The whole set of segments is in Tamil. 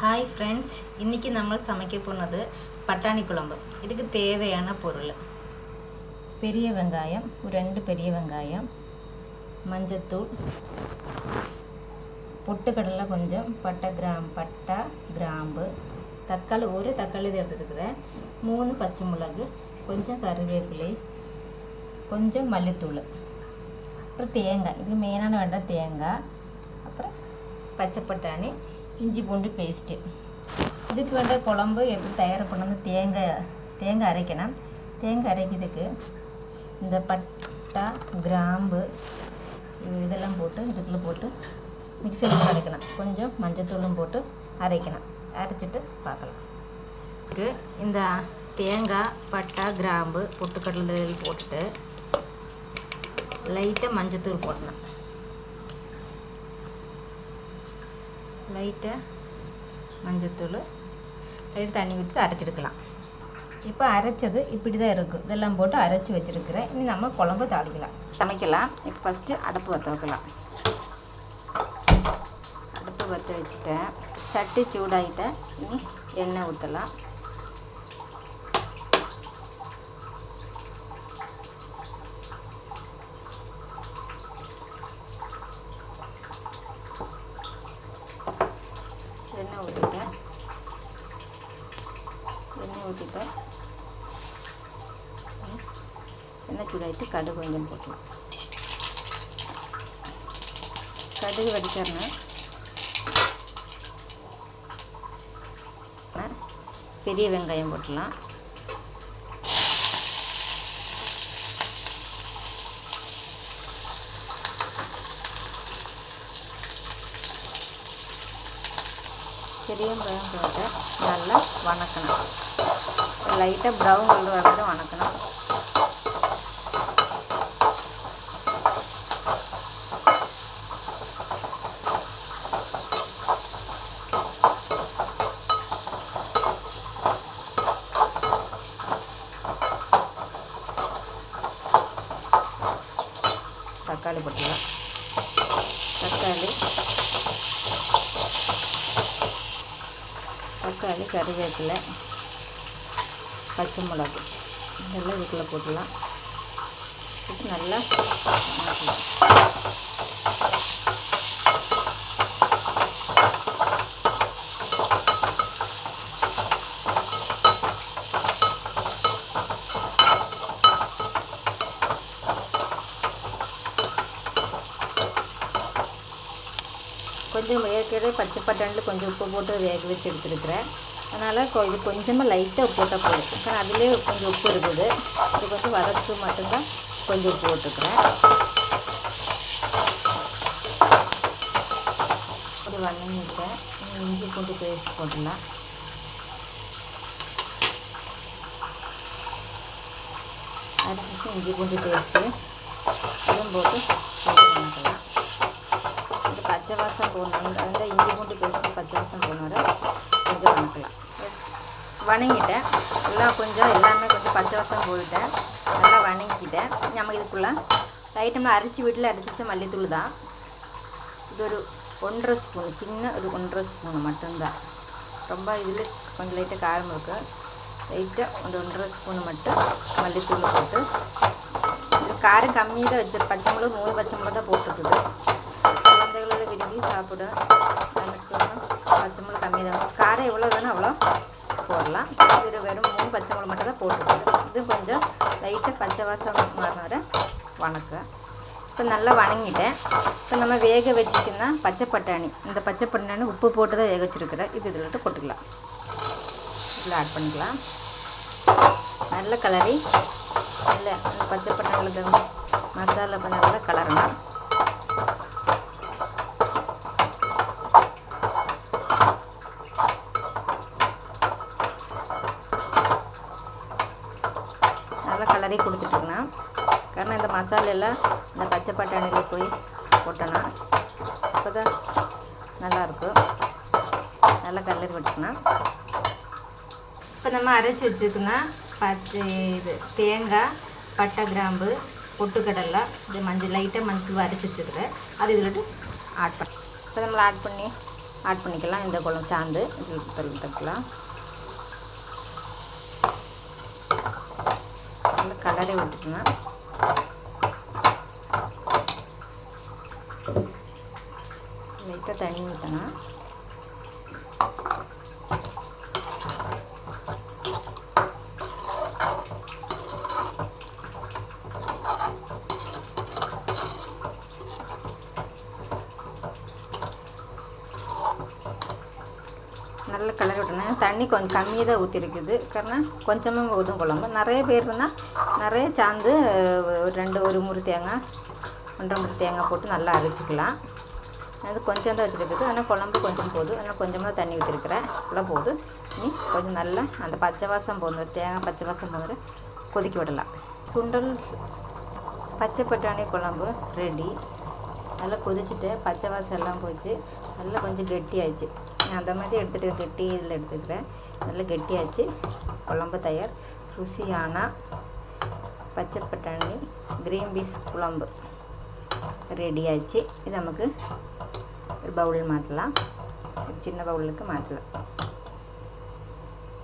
ஹாய் ஃப்ரெண்ட்ஸ், இன்றைக்கி நம்ம சமைக்க போனது பட்டாணி குழம்பு. இதுக்கு தேவையான பொருள்: பெரிய வெங்காயம், ஒரு 2 பெரிய வெங்காயம், மஞ்சத்தூள், பொட்டுக்கடலை கொஞ்சம், பட்டை கிராம்பு, தக்காளி, ஒரு தக்காளி இது எடுத்துருக்குறேன், 3 பச்சை மிளகு, கொஞ்சம் கருவேப்பிலை, கொஞ்சம் மல்லித்தூள், அப்புறம் தேங்காய். இது மெயினான வேண்டாம் தேங்காய், அப்புறம் பச்சை பட்டாணி, இஞ்சி பூண்டு பேஸ்ட்டு. இதுக்கு வேண்ட குழம்பு எப்படி தயார் பண்ணணும்? தேங்காய் அரைக்கணும். தேங்காய் அரைக்கிறதுக்கு இந்த பட்டை கிராம்பு இதெல்லாம் போட்டு இதுக்குள்ளே போட்டு மிக்சியில் அரைக்கணும். கொஞ்சம் மஞ்சத்தூளும் போட்டு அரைக்கணும். அரைச்சிட்டு பார்க்கலாம். இதுக்கு இந்த தேங்காய், பட்டை, கிராம்பு, பொட்டுக்கடலை போட்டுட்டு லைட்டாக மஞ்சத்தூள் போடணும். லைட்டாக மஞ்சத்தூள், லைட்டாக தண்ணி ஊற்றி அரைச்சிருக்கலாம். இப்போ அரைச்சது இப்படி தான் இருக்குது. இதெல்லாம் போட்டு அரைச்சி வச்சுருக்கிறேன். இனி நம்ம குழம்பு தாளிக்கலாம், சமைக்கலாம். இப்போ ஃபஸ்ட்டு அடுப்பு பற்ற வைக்கலாம். அடுப்பு பற்ற வச்சுட்டேன். சட்டி சூடாகிட்டேன். இனி எண்ணெய் ஊற்றலாம். எண்ணெய் ஊற்றிட்டேன். எண்ணெய் சூடாகிட்டு கடுகு கொஞ்சம் போட்டலாம். கடுகு வெடிச்சிடணும். பெரிய வெங்காயம் போட்டலாம். பெரிய வெங்காயம் போட்டு நல்லா வணக்கணும். லைட்டாக ப்ரௌன் கலர் வரைக்கும் வணக்கணும். தக்காளி போட்டுக்கலாம். தக்காளி, கருவேப்பிலை, பச்சை மிளகு இதெல்லாம் இதுக்குள்ளே போட்டுடலாம். போட்டு நல்லா வணக்கலாம். கொஞ்சம் ஏற்கனவே பச்சை பட்டாணியில் கொஞ்சம் உப்பு போட்டு வேக வச்சு எடுத்துருக்குறேன். அதனால் இது கொஞ்சமாக லைட்டாக உப்பு போட்டால் போடும். ஆனால் அதிலே கொஞ்சம் உப்பு இருக்குது. இது கொஞ்சம் வதக்கு மட்டும்தான் கொஞ்சம் உப்பு போட்டுக்கிறேன். ஒரு வதங்கிட்டேன். இஞ்சி பூண்டு பேஸ்ட் போட்டுடலாம். அரைச்சிட்டு இஞ்சி பூண்டு பேஸ்ட்டு அதுவும் போட்டு கொஞ்சம் வதக்கலாம். பச்சை வாசம் போடணும். அந்த இஞ்சி பூண்டு பேஸ்ட்டு பச்சை வாசம் போனோட கொஞ்சம் வணக்கலாம். வணங்கிட்டேன். எல்லாம் கொஞ்சம் எல்லாமே கொஞ்சம் பச்சை வாசம் போயிட்டேன். நல்லா வணங்கிக்கிட்டேன். நம்ம இதுக்குள்ளே லைட்டமாக அரைச்சி வீட்டில் அரைச்சி வச்ச மல்லித்தூள் தான். இது ஒரு 1.5 ஸ்பூனு, சின்ன ஒரு 1.5 ஸ்பூனு மட்டும்தான். ரொம்ப இதில் கொஞ்சம் லைட்டாக காரம் இருக்குது. லைட்டாக ஒரு 1.5 ஸ்பூனு மட்டும் மல்லித்தூள் போட்டு, இது காரம் கம்மியாக தான் வச்சு பச்சை மிளகு 3 பச்சை மிளகு தான் போட்டுருக்குது. குழந்தைகளோட விரும்பி சாப்பிட எனக்கு பச்சை மிளகு கம்மி தான். காரம் எவ்வளோ வேணும் அவ்வளோ போடலாம். இது வெறும் 3 பச்சை மிளகு மட்டும் தான் போட்டுருக்குது. இது கொஞ்சம் லைட்டாக பச்சை வாசம் மாறின வணக்க. இப்போ நல்லா வணங்கிட்டேன். இப்போ நம்ம வேக வச்சுக்கின்னா பச்சை பட்டாணி, இந்த பச்சை பட்டாணி உப்பு போட்டு தான் வேக வச்சுருக்கிறேன். இது இதில் போட்டுக்கலாம். இதில் ஆட் பண்ணிக்கலாம். நல்ல கலரி இல்லை அந்த பச்சை பட்டாணியில் மசாலா இப்போ நல்லா கலரணும். நல்லா கலரி கொடுத்துட்டோம்னா, காரணம் இந்த மசாலெல்லாம் இந்த பச்சை பட்டாணியில் போய் போட்டோன்னா அப்போ தான் நல்லாயிருக்கும். நல்லா கலரி விட்டுக்கணும். இப்போ நம்ம அரைச்சி வச்சுக்கோன்னா தேங்காய், பட்டை, கிராம்பு, பொட்டுக்கடலை, இது மஞ்சள் லைட்டாக மஞ்சள் அரைச்சி வச்சுக்கிறேன். அது இதில் ஆட் பண்ணி இப்போ நம்ம ஆட் பண்ணி ஆட் பண்ணிக்கலாம். இந்த குழம்பு சாந்து தக்கலாம். நல்லா கலரை விட்டுக்கணும். லைட்டாக தண்ணி ஊற்றணும். நல்ல கலர் விட்டணும். தண்ணி கொஞ்சம் கம்மியாக தான் ஊற்றிருக்குது. காரணம் கொஞ்சமாக ஊற்றும் குழம்பு. நிறைய பேர் இருந்தால் நிறைய சாந்து ஒரு முறி தேங்காய் 1.5 முறி தேங்காய் போட்டு நல்லா அரைச்சிக்கலாம். அது கொஞ்சம் தான் வச்சுருக்குது. ஆனால் குழம்பு கொஞ்சம் போதும். ஆனால் கொஞ்சமாக தண்ணி ஊற்றிருக்கிறேன். நல்லா போதும். நீ கொஞ்சம் நல்லா அந்த பச்சை வாசம் போகணும். தேங்காய் பச்சை வாசம் போகிற கொதிக்க விடலாம். சுண்டல் பச்சை பட்டாணி குழம்பு ரெடி. நல்லா கொதிச்சுட்டு பச்சை வாசம் எல்லாம் போச்சு. நல்லா கொஞ்சம் கெட்டியாகிடுச்சு. நான் அந்த மாதிரி எடுத்துகிட்டு கெட்டி இதில் எடுத்துக்கிறேன். நல்லா கெட்டியாச்சு. குழம்பு தயார். ருசியான பச்சை பட்டாணி கிரீன் பீஸ் குழம்பு ரெடி ஆச்சு. இது நமக்கு ஒரு பவுல் மாற்றலாம். சின்ன பவுலுக்கு மாற்றலாம்.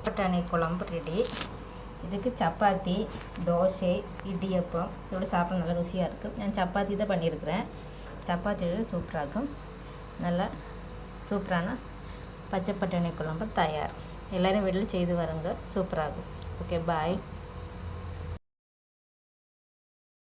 பட்டாணி குழம்பு ரெடி. இதுக்கு சப்பாத்தி, தோசை, இடியப்பம் இதோட சாப்பிட நல்லா ருசியாக இருக்கும். நான் சப்பாத்தி தான் பண்ணியிருக்கிறேன். சப்பாத்தியோட சூப்பராக இருக்கும். நல்லா சூப்பரான பச்சை பட்டாணி குழம்பு தயார். எல்லோரும் வீட்டில் செய்து வருங்க. சூப்பராகும். ஓகே, பாய்.